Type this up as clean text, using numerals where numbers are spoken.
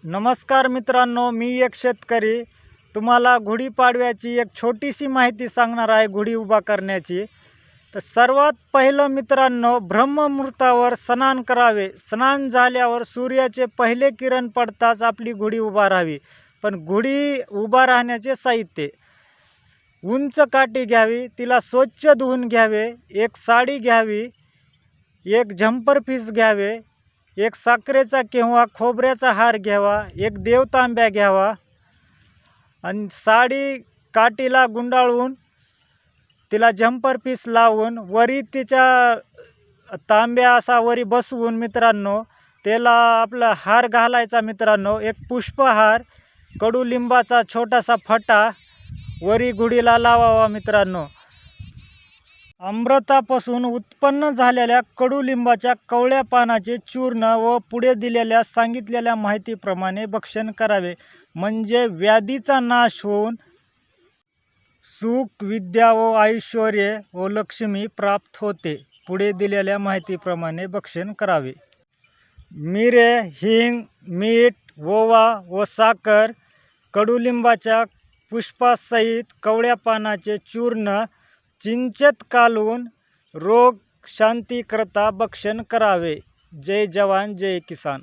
नमस्कार मित्रांनो, मी एक शेतकरी तुम्हाला गुढीपाडव्याची एक छोटीशी माहिती सांगणार आहे. गुढी उभा करण्याची तर सर्वात पहिलं मित्रांनो, ब्रह्ममुहूर्तावर स्नान करावे. स्नान झाल्यावर सूर्याचे पहिले किरण पडताच आपली गुढी उभा राहावी. पण गुढी उभा राहण्याचे साहित्य: उंच काठी घ्यावी, तिला स्वच्छ धुवून घ्यावे, एक साडी घ्यावी, एक झंपर पीस घ्यावे, एक साखरेचा किंवा खोबऱ्याचा हार घ्यावा, एक देवतांब्या घ्यावा आणि साडी काठीला गुंडाळून तिला झंपर पीस लावून वरी तिच्या तांब्या असा वरी बसवून मित्रांनो त्याला आपला हार घालायचा. मित्रांनो, एक पुष्पहार, कडुलिंबाचा छोटासा फटा वरी गुढीला लावावा. मित्रांनो, अमृतापासून उत्पन्न झालेल्या कडुलिंबाच्या कवळ्या पानाचे चूर्ण व पुढे दिलेल्या सांगितलेल्या माहितीप्रमाणे भक्षण करावे. म्हणजे व्याधीचा नाश होऊन सुख, विद्या व ऐश्वर व लक्ष्मी प्राप्त होते. पुढे दिलेल्या माहितीप्रमाणे भक्षण करावे. मिरे, हिंग, मीठ, ओवा व साखर, कडुलिंबाच्या पुष्पासहित कवळ्या पानाचे चूर्ण चिंचेत कालवून रोग शांती करता भक्षण करावे. जय जवान जय किसान.